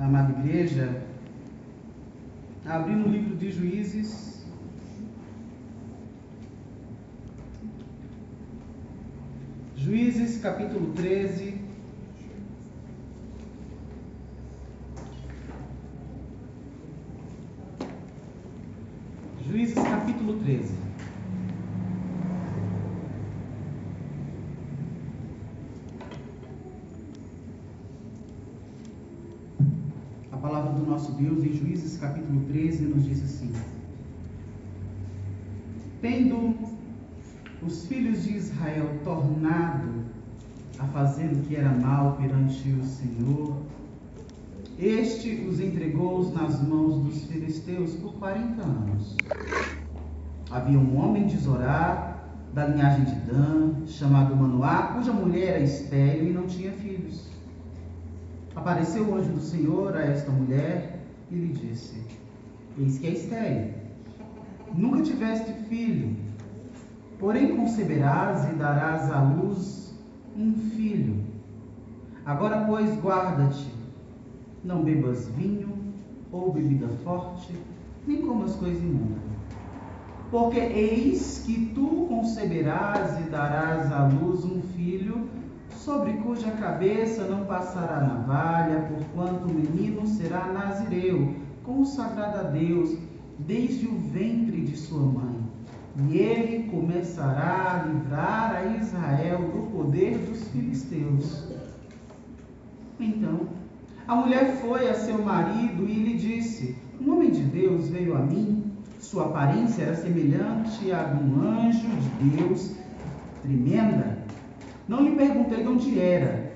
a amada igreja, a abrir no livro de Juízes, capítulo 13. Juízes, capítulo 13. A palavra do nosso Deus em Juízes, capítulo 13, nos diz assim: Tendo os filhos de Israel tornado a fazer o que era mal perante o Senhor, este os entregou nas mãos dos filisteus por 40 anos. Havia um homem de Zorá, da linhagem de Dan, chamado Manoá, cuja mulher era estéril e não tinha filhos. Apareceu o anjo do Senhor a esta mulher e lhe disse: Eis que é estéril, nunca tiveste filho, porém conceberás e darás à luz um filho. Agora, pois, guarda-te, não bebas vinho ou bebida forte, nem comas coisa imunda. Porque eis que tu conceberás e darás à luz um filho, sobre cuja cabeça não passará navalha, porquanto o menino será nazireu, consagrado a Deus, desde o ventre de sua mãe. E ele começará a livrar a Israel do poder dos filisteus. Então, a mulher foi a seu marido e lhe disse: Um homem de Deus veio a mim. Sua aparência era semelhante à de um anjo de Deus, tremenda. Não lhe perguntei de onde era,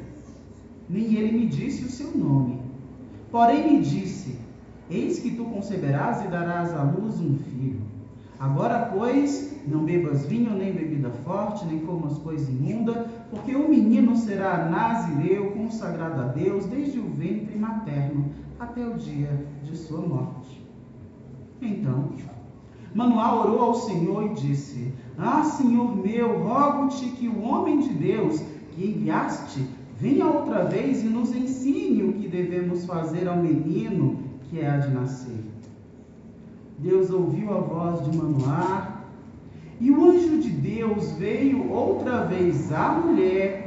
nem ele me disse o seu nome. Porém me disse: Eis que tu conceberás e darás à luz um filho. Agora, pois, não bebas vinho nem bebida forte, nem comas coisa imunda, porque o menino será nazireu, consagrado a Deus, desde o ventre materno até o dia de sua morte. Então, Manoá orou ao Senhor e disse: Senhor meu, rogo-te que o homem de Deus que enviaste venha outra vez e nos ensine o que devemos fazer ao menino que há de nascer. Deus ouviu a voz de Manoá, e o anjo de Deus veio outra vez à mulher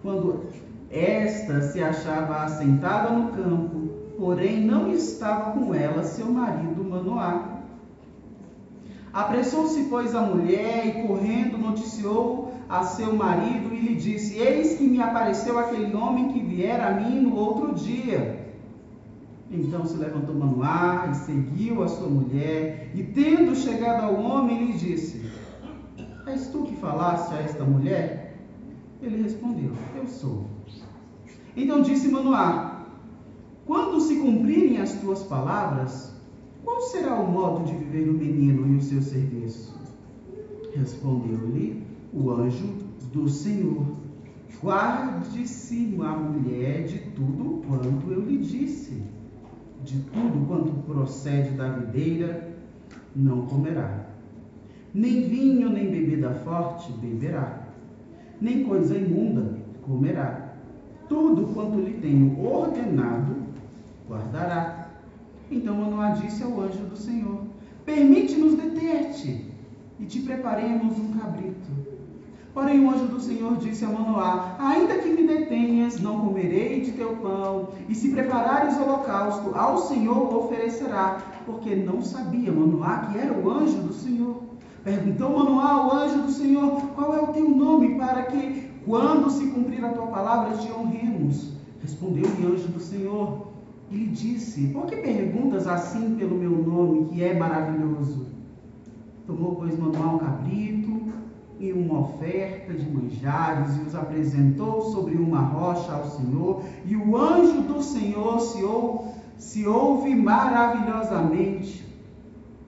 quando esta se achava assentada no campo, porém não estava com ela seu marido Manoá. Apressou-se, pois, a mulher e, correndo, noticiou a seu marido e lhe disse: Eis que me apareceu aquele homem que viera a mim no outro dia. Então se levantou Manoá e seguiu a sua mulher, e tendo chegado ao homem, lhe disse: És tu que falaste a esta mulher? Ele respondeu: Eu sou. Então disse Manoá: Quando se cumprirem as tuas palavras, qual será o modo de viver o menino e o seu serviço? Respondeu-lhe o anjo do Senhor: Guarde-se a mulher de tudo quanto eu lhe disse. De tudo quanto procede da videira não comerá. Nem vinho, nem bebida forte beberá. Nem coisa imunda comerá. Tudo quanto lhe tenho ordenado guardará. Então Manoá disse ao anjo do Senhor: Permite-nos deter-te e te preparemos um cabrito. Porém o anjo do Senhor disse a Manoá: Ainda que me detenhas, não comerei de teu pão, e se preparares holocausto, ao Senhor o oferecerá, porque não sabia Manoá que era o anjo do Senhor. Perguntou Manoá ao anjo do Senhor: Qual é o teu nome, para que, quando se cumprir a tua palavra, te honremos? Respondeu-lhe o anjo do Senhor e lhe disse: Por que perguntas assim pelo meu nome, que é maravilhoso? Tomou, pois, Manoá um cabrito e uma oferta de manjares, e os apresentou sobre uma rocha ao Senhor, e o anjo do Senhor se ouve maravilhosamente.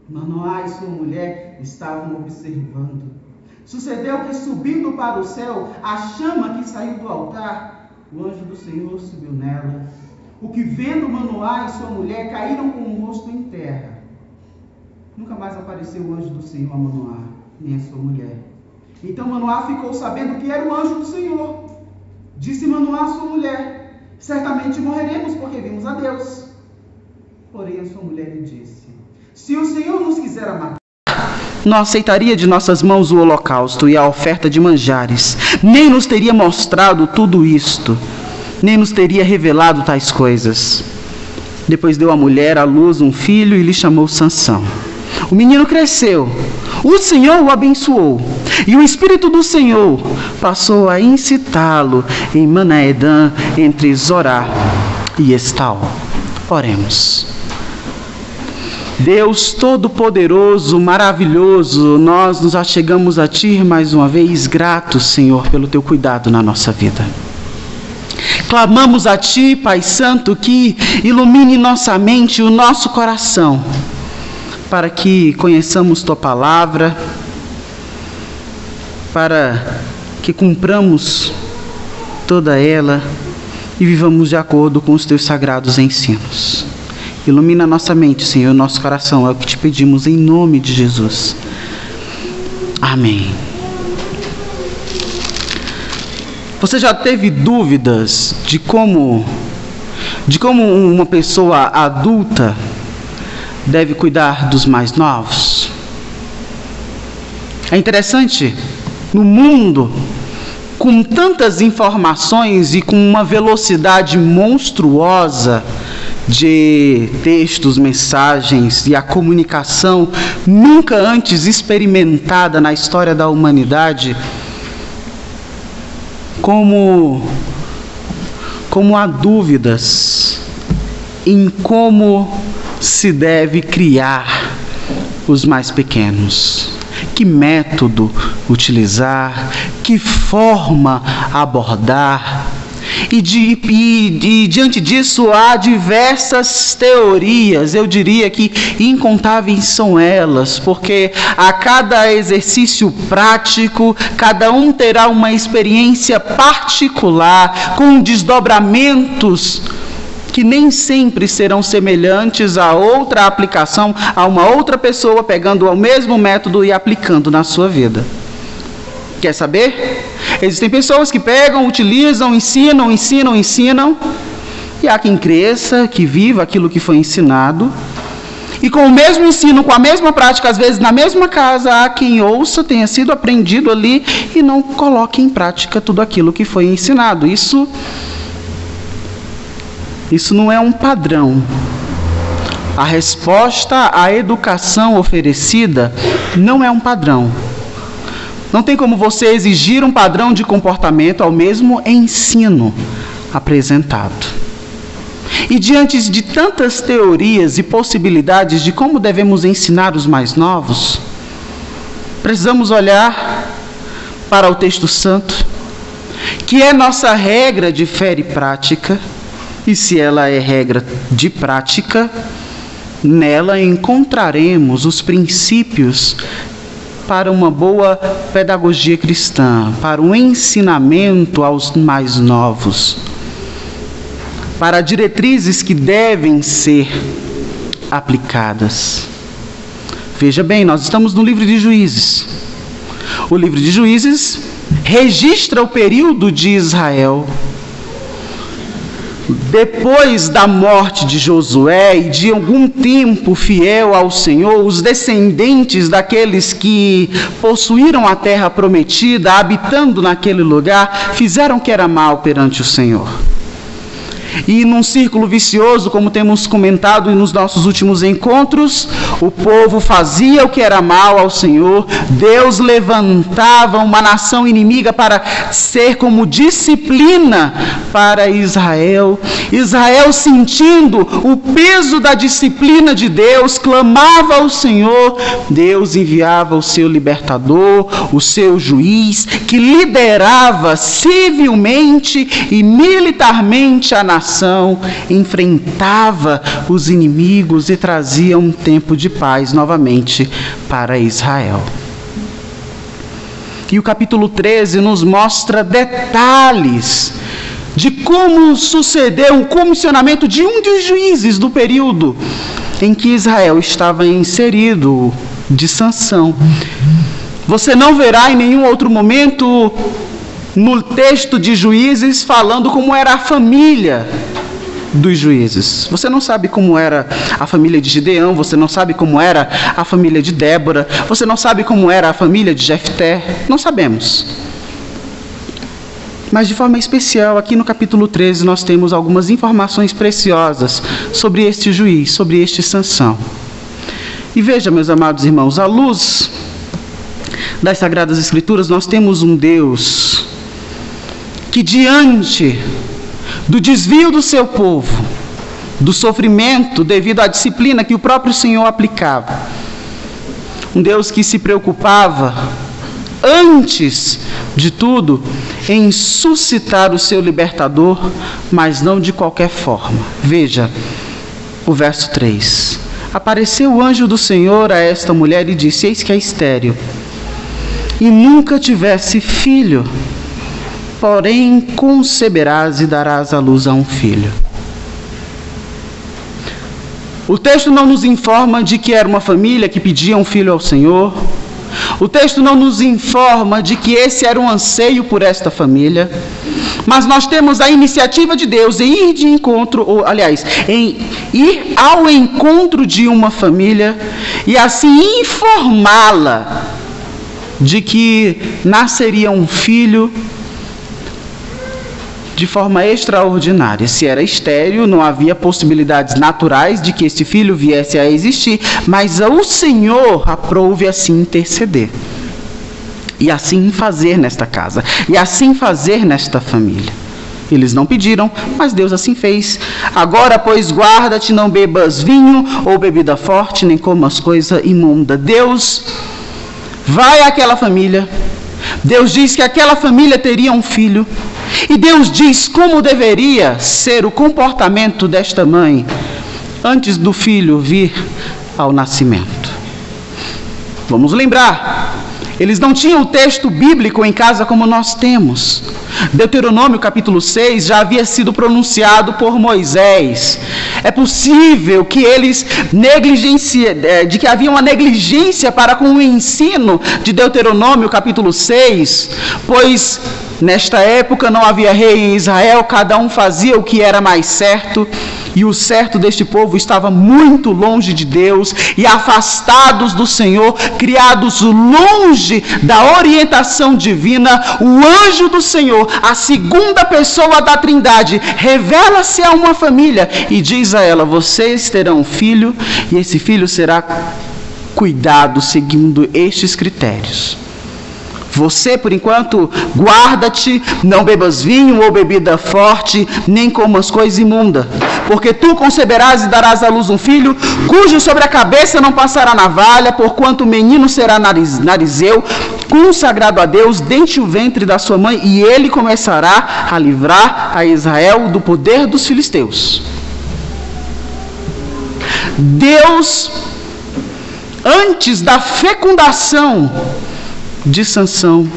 Manoá e sua mulher estavam observando. Sucedeu que, subindo para o céu, a chama que saiu do altar, o anjo do Senhor subiu nela. O que, vendo Manoá e sua mulher, caíram com o rosto em terra. Nunca mais apareceu o anjo do Senhor a Manoá, nem a sua mulher. Então Manoá ficou sabendo que era o anjo do Senhor. Disse Manoá à sua mulher: Certamente morreremos porque vimos a Deus. Porém, a sua mulher lhe disse: se o Senhor nos quisera matar, não aceitaria de nossas mãos o holocausto e a oferta de manjares, nem nos teria mostrado tudo isto, nem nos teria revelado tais coisas. Depois deu a mulher à luz um filho e lhe chamou Sansão. O menino cresceu, o Senhor o abençoou, e o Espírito do Senhor passou a incitá-lo em Manaedã, entre Zorá e Estaol. Oremos. Deus Todo-Poderoso, maravilhoso, nós nos achegamos a Ti mais uma vez, gratos, Senhor, pelo Teu cuidado na nossa vida. Clamamos a Ti, Pai Santo, que ilumine nossa mente e o nosso coração, para que conheçamos Tua Palavra, para que cumpramos toda ela e vivamos de acordo com os Teus sagrados ensinos. Ilumina nossa mente, Senhor, nosso coração, é o que te pedimos em nome de Jesus. Amém. Você já teve dúvidas de como uma pessoa adulta deve cuidar dos mais novos? É interessante, no mundo, com tantas informações e com uma velocidade monstruosa de textos, mensagens e a comunicação nunca antes experimentada na história da humanidade, como há dúvidas em como se deve criar os mais pequenos, que método utilizar, que forma abordar. E diante disso há diversas teorias, eu diria que incontáveis são elas, porque a cada exercício prático, cada um terá uma experiência particular, com desdobramentos que nem sempre serão semelhantes a outra aplicação, a uma outra pessoa pegando o mesmo método e aplicando na sua vida. Quer saber? Existem pessoas que pegam, utilizam, ensinam, e há quem cresça, que viva aquilo que foi ensinado, e com o mesmo ensino, com a mesma prática, às vezes na mesma casa, há quem ouça, tenha sido aprendido ali, e não coloque em prática tudo aquilo que foi ensinado. Isso não é um padrão. A resposta à educação oferecida não é um padrão. Não tem como você exigir um padrão de comportamento ao mesmo ensino apresentado. E diante de tantas teorias e possibilidades de como devemos ensinar os mais novos, precisamos olhar para o texto santo, que é nossa regra de fé e prática, e se ela é regra de prática, nela encontraremos os princípios para uma boa pedagogia cristã, para um ensinamento aos mais novos, para diretrizes que devem ser aplicadas. Veja bem, nós estamos no livro de Juízes. O livro de Juízes registra o período de Israel. Depois da morte de Josué e de algum tempo fiel ao Senhor, os descendentes daqueles que possuíram a terra prometida, habitando naquele lugar, fizeram o que era mal perante o Senhor. E num círculo vicioso, como temos comentado nos nossos últimos encontros, o povo fazia o que era mal ao Senhor, Deus levantava uma nação inimiga para ser como disciplina para Israel. Israel, sentindo o peso da disciplina de Deus, clamava ao Senhor. Deus enviava o seu libertador, o seu juiz, que liderava civilmente e militarmente a nação, enfrentava os inimigos e trazia um tempo de paz novamente para Israel. E o capítulo 13 nos mostra detalhes de como sucedeu o comissionamento de um dos juízes do período em que Israel estava inserido, de Sansão. Você não verá em nenhum outro momento no texto de Juízes, falando como era a família dos juízes. Você não sabe como era a família de Gideão, você não sabe como era a família de Débora, você não sabe como era a família de Jefté, não sabemos. Mas de forma especial, aqui no capítulo 13, nós temos algumas informações preciosas sobre este juiz, sobre este Sansão. E veja, meus amados irmãos, à luz das Sagradas Escrituras, nós temos um Deus que, diante do desvio do seu povo, do sofrimento devido à disciplina que o próprio Senhor aplicava, um Deus que se preocupava, antes de tudo, em suscitar o seu libertador, mas não de qualquer forma. Veja o verso 3. Apareceu o anjo do Senhor a esta mulher e disse: eis que é estéril, e nunca tivesse filho, porém conceberás e darás à luz a um filho. O texto não nos informa de que era uma família que pedia um filho ao Senhor. O texto não nos informa de que esse era um anseio por esta família. Mas nós temos a iniciativa de Deus em ir de encontro, ou aliás, em ir ao encontro de uma família e assim informá-la de que nasceria um filho de forma extraordinária. Se era estéril, não havia possibilidades naturais de que esse filho viesse a existir, mas o Senhor aprouve assim interceder, e assim fazer nesta casa, e assim fazer nesta família. Eles não pediram, mas Deus assim fez. Agora, pois, guarda-te, não bebas vinho ou bebida forte, nem comas coisa imunda. Deus vai àquela família, Deus diz que aquela família teria um filho, e Deus diz como deveria ser o comportamento desta mãe antes do filho vir ao nascimento. Vamos lembrar, eles não tinham o texto bíblico em casa como nós temos. Deuteronômio capítulo 6 já havia sido pronunciado por Moisés. É possível que eles de que havia uma negligência para com o ensino de Deuteronômio capítulo 6, pois nesta época não havia rei em Israel, cada um fazia o que era mais certo, e o certo deste povo estava muito longe de Deus e afastados do Senhor, criados longe da orientação divina. O anjo do Senhor, a segunda pessoa da Trindade, revela-se a uma família e diz a ela: vocês terão um filho, e esse filho será cuidado seguindo estes critérios. Você, por enquanto, guarda-te, não bebas vinho ou bebida forte, nem comas coisa imunda, porque tu conceberás e darás à luz um filho, cujo sobre a cabeça não passará navalha, porquanto o menino será narizeu, consagrado a Deus, dente o ventre da sua mãe, e ele começará a livrar a Israel do poder dos filisteus. Deus, antes da fecundação de Sansão,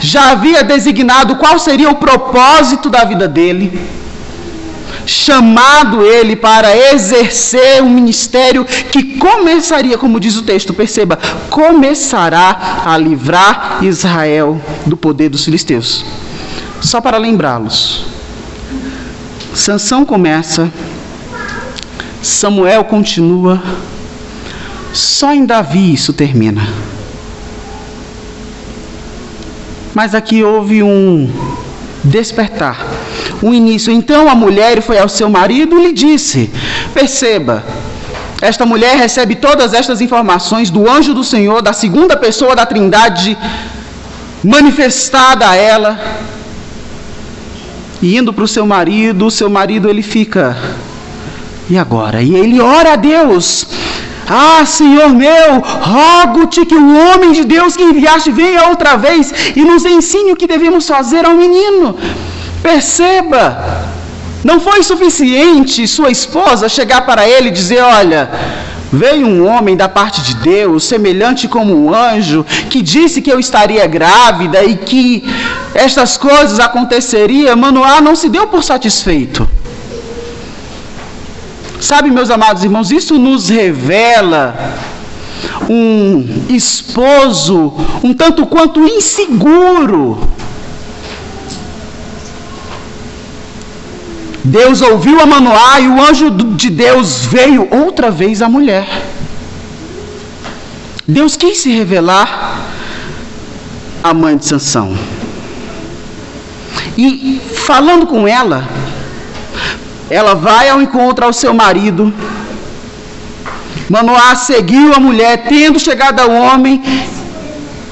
já havia designado qual seria o propósito da vida dele, chamado ele para exercer um ministério que começaria, como diz o texto, perceba, começará a livrar Israel do poder dos filisteus. Só para lembrá-los, Sansão começa, Samuel continua, só em Davi isso termina. Mas aqui houve um despertar, um início. Então a mulher foi ao seu marido e lhe disse, perceba, esta mulher recebe todas estas informações do anjo do Senhor, da segunda pessoa da Trindade, manifestada a ela, e indo para o seu marido ele fica, e agora? E ele ora a Deus: ah, Senhor meu, rogo-te que o homem de Deus que enviaste venha outra vez e nos ensine o que devemos fazer ao menino. Perceba, não foi suficiente sua esposa chegar para ele e dizer: olha, veio um homem da parte de Deus, semelhante como um anjo, que disse que eu estaria grávida e que estas coisas aconteceriam. Manoá não se deu por satisfeito. Sabe, meus amados irmãos, isso nos revela um esposo um tanto quanto inseguro Deus ouviu a Manoá e o anjo de Deus veio outra vez à mulher. Deus quis se revelar à mãe de Sansão. E falando com ela vai ao encontro ao seu marido. Manoá seguiu a mulher, tendo chegado ao homem,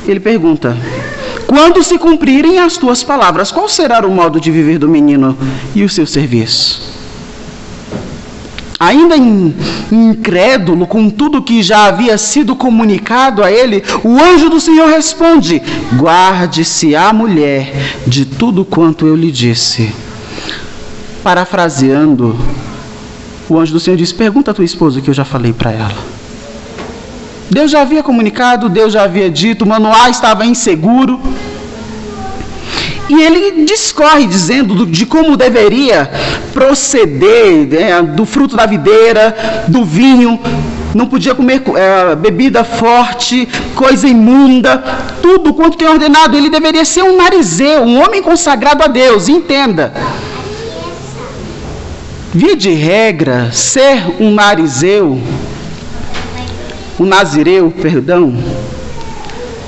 ele pergunta: quando se cumprirem as tuas palavras, qual será o modo de viver do menino e o seu serviço? Ainda incrédulo com tudo que já havia sido comunicado a ele, o anjo do Senhor responde: guarde-se a mulher de tudo quanto eu lhe disse. Parafraseando, o anjo do Senhor diz: pergunta a tua esposa o que eu já falei para ela. Deus já havia comunicado, Deus já havia dito, Manoá estava inseguro. E ele discorre dizendo de como deveria proceder, do fruto da videira, do vinho. Não podia comer bebida forte, coisa imunda, tudo quanto tem ordenado. Ele deveria ser um narizeu, um homem consagrado a Deus, entenda. Via de regra, ser um nazireu,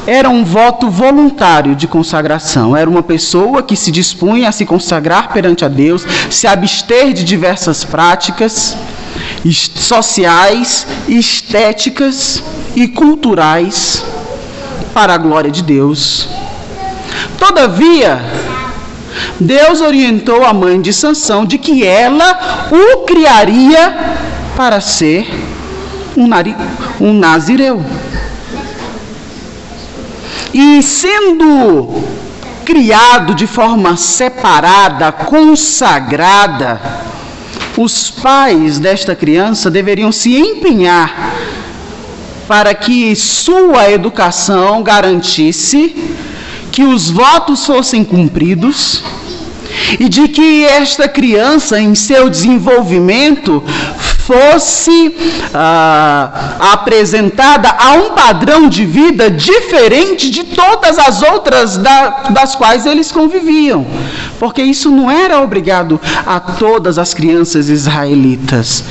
era um voto voluntário de consagração. Era uma pessoa que se dispunha a se consagrar perante a Deus, se abster de diversas práticas sociais, estéticas e culturais para a glória de Deus. Todavia, Deus orientou a mãe de Sansão de que ela o criaria para ser um nazireu. E sendo criado de forma separada, consagrada, os pais desta criança deveriam se empenhar para que sua educação garantisse que os votos fossem cumpridos e de que esta criança, em seu desenvolvimento, fosse apresentada a um padrão de vida diferente de todas as outras das quais eles conviviam, porque isso não era obrigado a todas as crianças israelitas.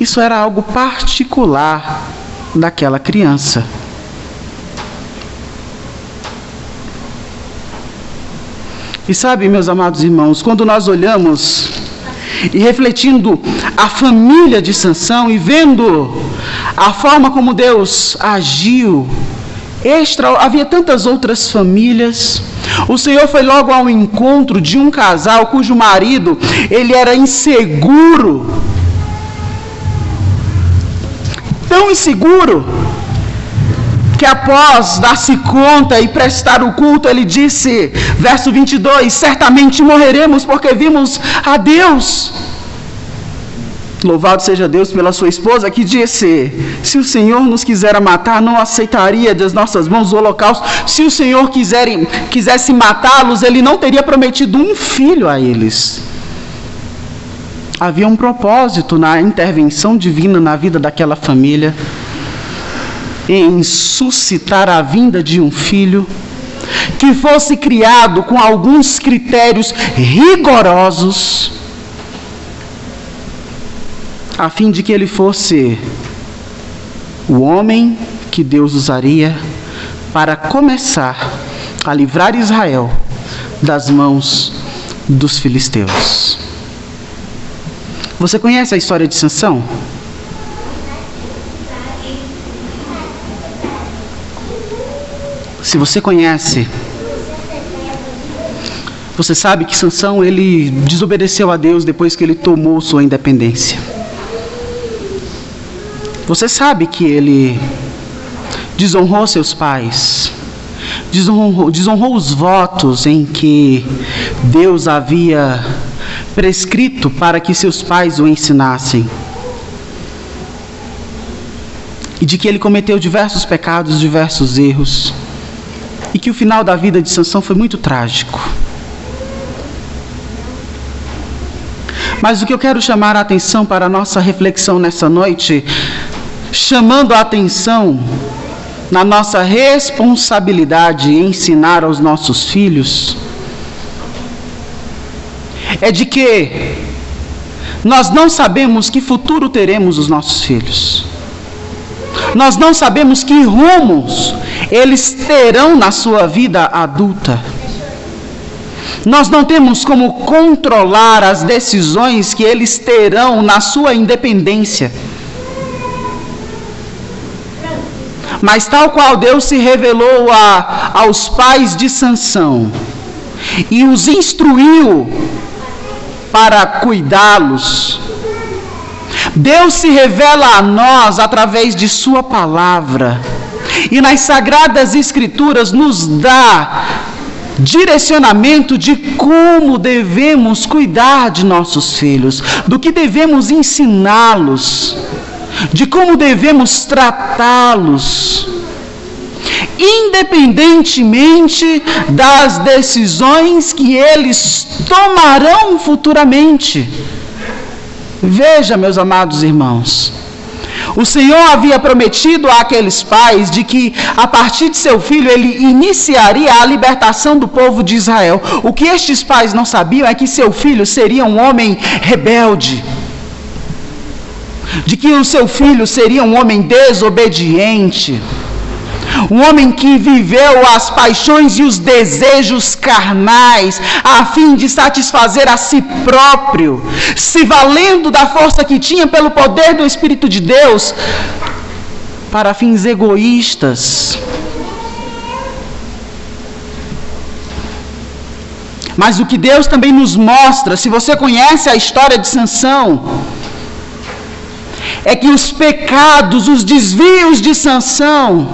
Isso era algo particular daquela criança. E sabe, meus amados irmãos, quando nós olhamos e refletindo a família de Sansão e vendo a forma como Deus agiu, havia tantas outras famílias. O Senhor foi logo ao encontro de um casal cujo marido, ele era inseguro, tão inseguro, que após dar-se conta e prestar o culto, ele disse, verso 22, certamente morreremos porque vimos a Deus. Louvado seja Deus pela sua esposa, que disse, se o Senhor nos quisera matar, não aceitaria das nossas mãos o holocausto. Se o Senhor quisesse matá-los, ele não teria prometido um filho a eles. Havia um propósito na intervenção divina na vida daquela família, em suscitar a vinda de um filho que fosse criado com alguns critérios rigorosos, a fim de que ele fosse o homem que Deus usaria para começar a livrar Israel das mãos dos filisteus. Você conhece a história de Sansão? Se você conhece, você sabe que Sansão, ele desobedeceu a Deus depois que ele tomou sua independência. Você sabe que ele desonrou seus pais, desonrou os votos em que Deus havia prescrito para que seus pais o ensinassem. E de que ele cometeu diversos pecados, diversos erros. E que o final da vida de Sansão foi muito trágico. Mas o que eu quero chamar a atenção para a nossa reflexão nessa noite, chamando a atenção na nossa responsabilidade em ensinar aos nossos filhos, é de que nós não sabemos que futuro teremos os nossos filhos. Nós não sabemos que rumos eles terão na sua vida adulta. Nós não temos como controlar as decisões que eles terão na sua independência. Mas tal qual Deus se revelou aos pais de Sansão e os instruiu para cuidá-los, Deus se revela a nós através de sua palavra, e nas Sagradas Escrituras nos dá direcionamento de como devemos cuidar de nossos filhos, do que devemos ensiná-los, de como devemos tratá-los, independentemente das decisões que eles tomarão futuramente. Veja, meus amados irmãos, o Senhor havia prometido àqueles pais de que a partir de seu filho ele iniciaria a libertação do povo de Israel. O que estes pais não sabiam é que seu filho seria um homem rebelde, de que o seu filho seria um homem desobediente, um homem que viveu as paixões e os desejos carnais a fim de satisfazer a si próprio, se valendo da força que tinha pelo poder do Espírito de Deus para fins egoístas. Mas o que Deus também nos mostra, se você conhece a história de Sansão, é que os pecados, os desvios de Sansão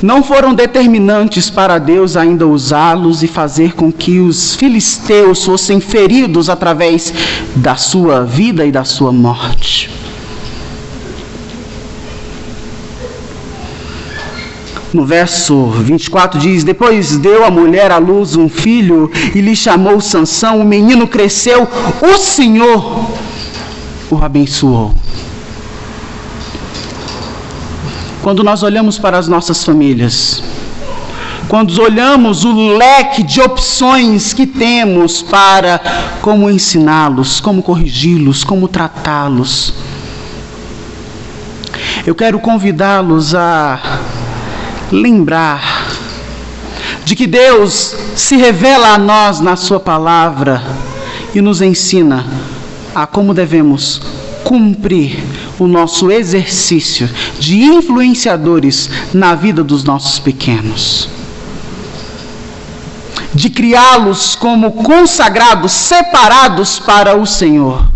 não foram determinantes para Deus ainda usá-los e fazer com que os filisteus fossem feridos através da sua vida e da sua morte. No verso 24 diz: depois deu a mulher à luz um filho e lhe chamou Sansão. O menino cresceu, o Senhor o abençoou. Quando nós olhamos para as nossas famílias, quando olhamos o leque de opções que temos para como ensiná-los, como corrigi-los, como tratá-los, eu quero convidá-los a lembrar de que Deus se revela a nós na sua palavra e nos ensina a como devemos cumprir o nosso exercício de influenciadores na vida dos nossos pequenos, de criá-los como consagrados, separados para o Senhor,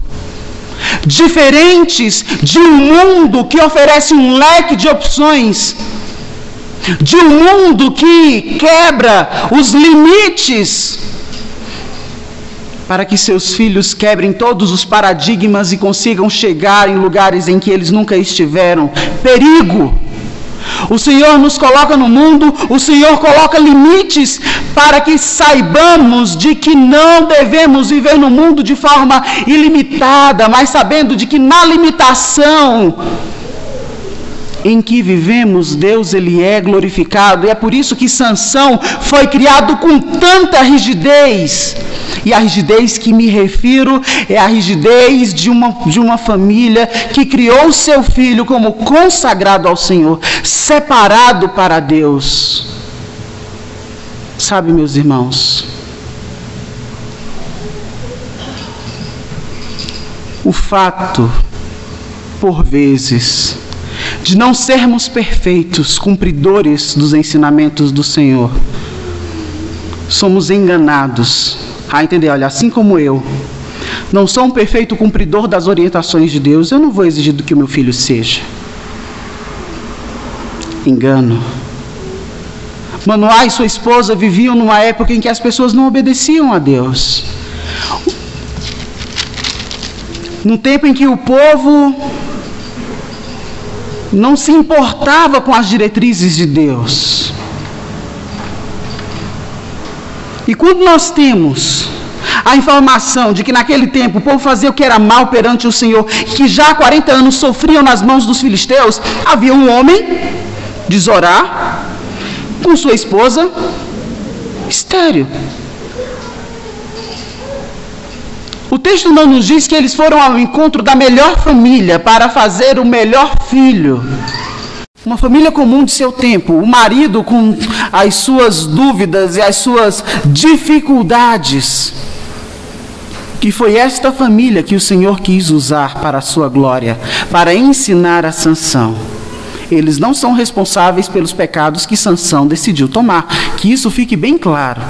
diferentes de um mundo que oferece um leque de opções, de um mundo que quebra os limites, para que seus filhos quebrem todos os paradigmas e consigam chegar em lugares em que eles nunca estiveram. Perigo! O Senhor nos coloca no mundo, o Senhor coloca limites para que saibamos de que não devemos viver no mundo de forma ilimitada, mas sabendo de que na limitação em que vivemos, Deus ele é glorificado. E é por isso que Sansão foi criado com tanta rigidez. E a rigidez que me refiro é a rigidez de uma família que criou seu filho como consagrado ao Senhor, separado para Deus. Sabe, meus irmãos, o fato, por vezes, de não sermos perfeitos cumpridores dos ensinamentos do Senhor, somos enganados a entender, olha, assim como eu não sou um perfeito cumpridor das orientações de Deus, eu não vou exigir do que o meu filho seja. Engano. Manoá e sua esposa viviam numa época em que as pessoas não obedeciam a Deus. Num tempo em que o povo não se importava com as diretrizes de Deus. E quando nós temos a informação de que naquele tempo o povo fazia o que era mal perante o Senhor, que já há 40 anos sofriam nas mãos dos filisteus, havia um homem de Zorá com sua esposa estéril. O texto não nos diz que eles foram ao encontro da melhor família para fazer o melhor filho. Uma família comum de seu tempo, o marido com as suas dúvidas e as suas dificuldades. Que foi esta família que o Senhor quis usar para a sua glória, para ensinar a Sansão. Eles não são responsáveis pelos pecados que Sansão decidiu tomar, que isso fique bem claro.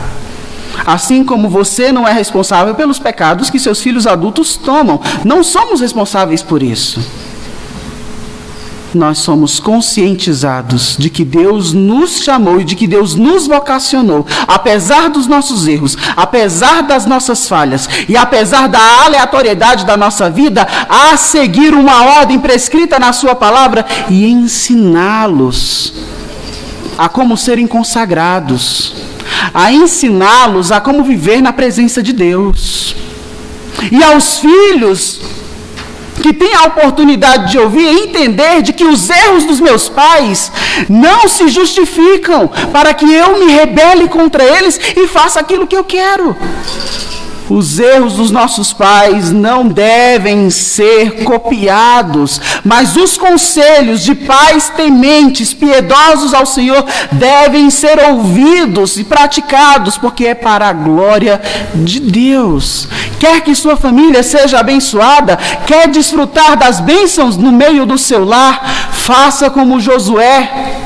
Assim como você não é responsável pelos pecados que seus filhos adultos tomam. Não somos responsáveis por isso. Nós somos conscientizados de que Deus nos chamou e de que Deus nos vocacionou, apesar dos nossos erros, apesar das nossas falhas e apesar da aleatoriedade da nossa vida, a seguir uma ordem prescrita na sua palavra e ensiná-los a como serem consagrados, a ensiná-los a como viver na presença de Deus. E aos filhos que têm a oportunidade de ouvir e entender de que os erros dos meus pais não se justificam para que eu me rebele contra eles e faça aquilo que eu quero. Os erros dos nossos pais não devem ser copiados, mas os conselhos de pais tementes, piedosos ao Senhor, devem ser ouvidos e praticados, porque é para a glória de Deus. Quer que sua família seja abençoada, quer desfrutar das bênçãos no meio do seu lar, faça como Josué,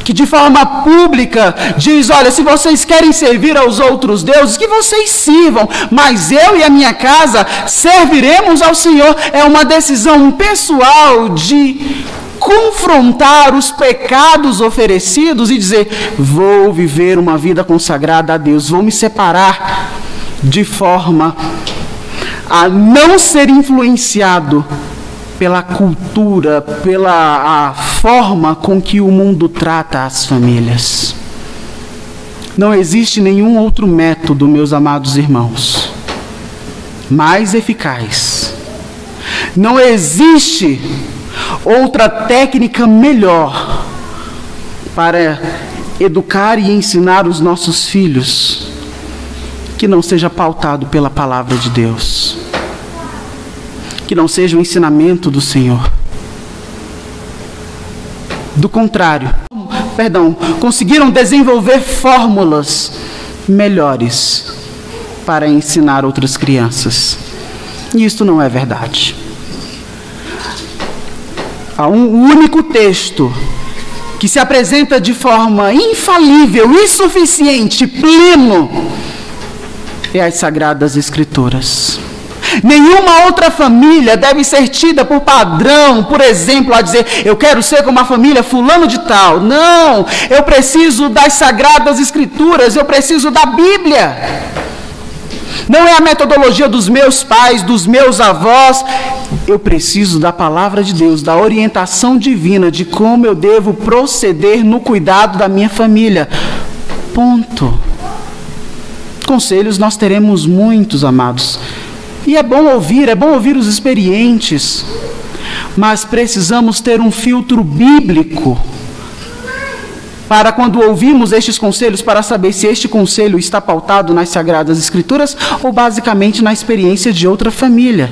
que de forma pública diz: olha, se vocês querem servir aos outros deuses, que vocês sirvam, mas eu e a minha casa serviremos ao Senhor. É uma decisão pessoal de confrontar os pecados oferecidos e dizer: vou viver uma vida consagrada a Deus, vou me separar de forma a não ser influenciado pela cultura, pela a forma com que o mundo trata as famílias. Não existe nenhum outro método, meus amados irmãos, mais eficaz. Não existe outra técnica melhor para educar e ensinar os nossos filhos que não seja pautado pela palavra de Deus, que não seja o ensinamento do Senhor. Do contrário, conseguiram desenvolver fórmulas melhores para ensinar outras crianças. E isso não é verdade. Há um único texto que se apresenta de forma infalível, insuficiente, pleno, é as Sagradas Escrituras. Nenhuma outra família deve ser tida por padrão, por exemplo, a dizer: eu quero ser como a família fulano de tal. Não, eu preciso das Sagradas Escrituras, eu preciso da Bíblia. Não é a metodologia dos meus pais, dos meus avós. Eu preciso da palavra de Deus, da orientação divina de como eu devo proceder no cuidado da minha família. Ponto. Conselhos nós teremos muitos, amados. E é bom ouvir os experientes, mas precisamos ter um filtro bíblico para quando ouvimos estes conselhos, para saber se este conselho está pautado nas Sagradas Escrituras ou basicamente na experiência de outra família.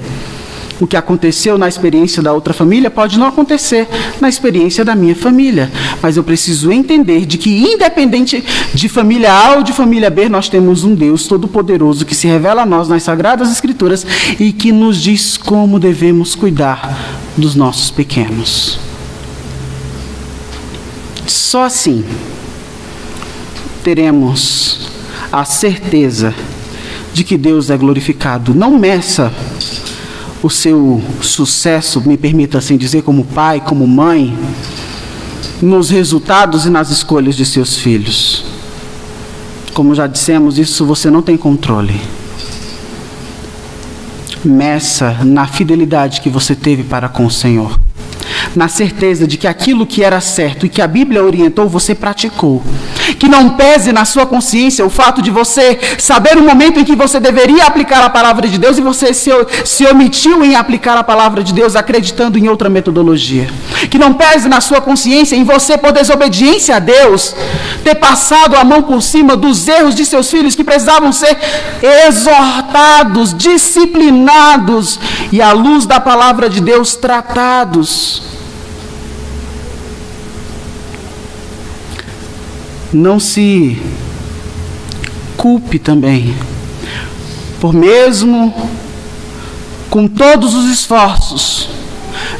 O que aconteceu na experiência da outra família pode não acontecer na experiência da minha família. Mas eu preciso entender de que, independente de família A ou de família B, nós temos um Deus Todo-Poderoso que se revela a nós nas Sagradas Escrituras e que nos diz como devemos cuidar dos nossos pequenos. Só assim teremos a certeza de que Deus é glorificado. Não meça o seu sucesso, me permita assim dizer, como pai, como mãe, nos resultados e nas escolhas de seus filhos. Como já dissemos, isso você não tem controle. Meça na fidelidade que você teve para com o Senhor. na certeza de que aquilo que era certo e que a Bíblia orientou, você praticou. Que não pese na sua consciência o fato de você saber o momento em que você deveria aplicar a palavra de Deus e você se omitiu em aplicar a palavra de Deus acreditando em outra metodologia. Que não pese na sua consciência em você, por desobediência a Deus, ter passado a mão por cima dos erros de seus filhos que precisavam ser exortados, disciplinados e à luz da palavra de Deus tratados. Não se culpe também, por mesmo com todos os esforços,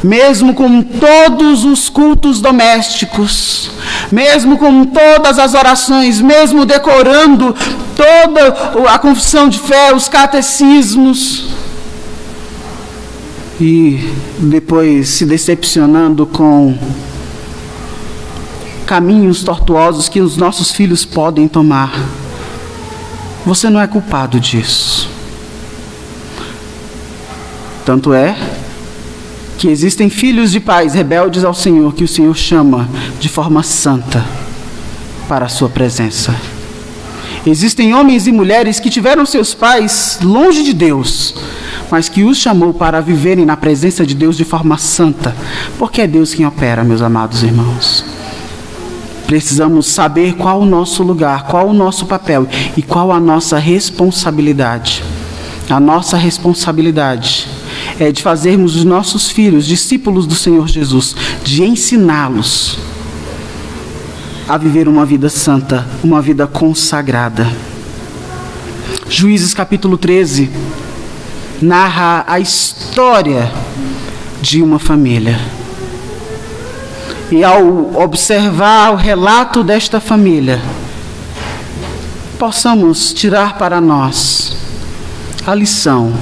mesmo com todos os cultos domésticos, mesmo com todas as orações, mesmo decorando toda a confissão de fé, os catecismos, e depois se decepcionando com caminhos tortuosos que os nossos filhos podem tomar. Você não é culpado disso. Tanto é que existem filhos de pais rebeldes ao Senhor que o Senhor chama de forma santa para a sua presença. Existem homens e mulheres que tiveram seus pais longe de Deus, mas que os chamou para viverem na presença de Deus de forma santa, porque é Deus quem opera, meus amados irmãos. Precisamos saber qual o nosso lugar, qual o nosso papel e qual a nossa responsabilidade. A nossa responsabilidade é de fazermos os nossos filhos discípulos do Senhor Jesus, de ensiná-los a viver uma vida santa, uma vida consagrada. Juízes capítulo 13 narra a história de uma família. E ao observar o relato desta família, possamos tirar para nós a lição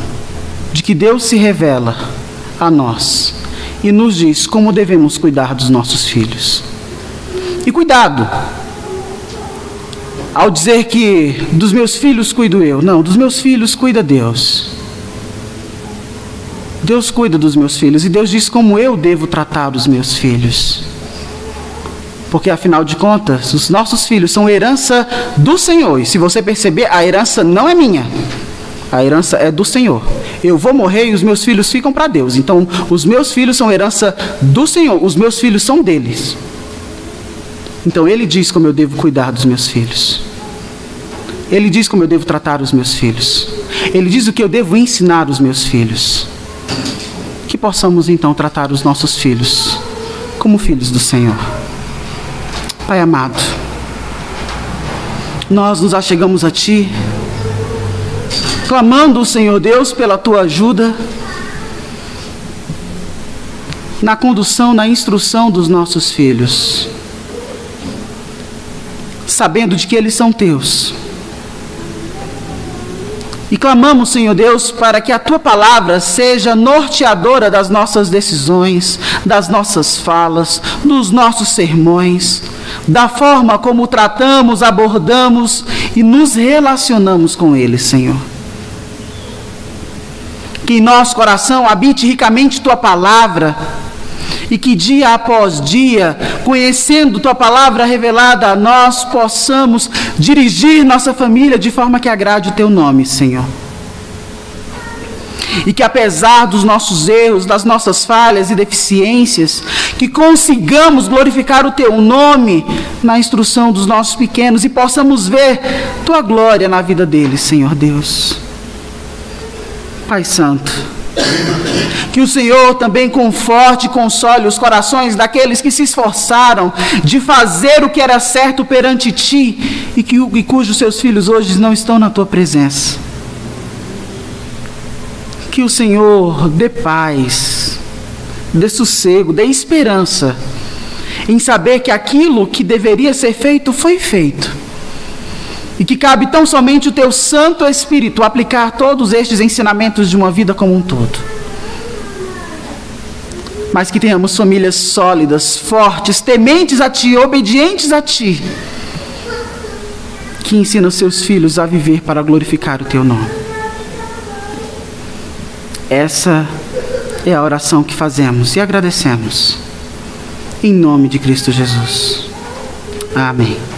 de que Deus se revela a nós e nos diz como devemos cuidar dos nossos filhos. E cuidado ao dizer que dos meus filhos cuido eu. Não, dos meus filhos cuida Deus. Deus cuida dos meus filhos e Deus diz como eu devo tratar os meus filhos. Porque afinal de contas, os nossos filhos são herança do Senhor. E se você perceber, a herança não é minha. A herança é do Senhor. Eu vou morrer e os meus filhos ficam para Deus. Então, os meus filhos são herança do Senhor. Os meus filhos são deles. Então, Ele diz como eu devo cuidar dos meus filhos. Ele diz como eu devo tratar os meus filhos. Ele diz o que eu devo ensinar os meus filhos. Que possamos, então, tratar os nossos filhos como filhos do Senhor. Pai amado, nós nos achegamos a Ti, clamando, Senhor Deus, pela Tua ajuda na condução, na instrução dos nossos filhos, sabendo de que eles são Teus. E clamamos, Senhor Deus, para que a Tua palavra seja norteadora das nossas decisões, das nossas falas, dos nossos sermões, da forma como tratamos, abordamos e nos relacionamos com eles, Senhor. Que em nosso coração habite ricamente Tua palavra e que dia após dia, conhecendo Tua palavra revelada a nós, possamos dirigir nossa família de forma que agrade o Teu nome, Senhor. E que apesar dos nossos erros, das nossas falhas e deficiências, que consigamos glorificar o Teu nome na instrução dos nossos pequenos e possamos ver Tua glória na vida deles, Senhor Deus. Pai Santo, que o Senhor também conforte e console os corações daqueles que se esforçaram de fazer o que era certo perante Ti e cujos seus filhos hoje não estão na Tua presença. Que o Senhor dê paz, dê sossego, dê esperança em saber que aquilo que deveria ser feito foi feito. E que cabe tão somente o Teu Santo Espírito aplicar todos estes ensinamentos de uma vida como um todo. Mas que tenhamos famílias sólidas, fortes, tementes a Ti, obedientes a Ti, que ensinam seus filhos a viver para glorificar o Teu nome. Essa é a oração que fazemos e agradecemos em nome de Cristo Jesus. Amém.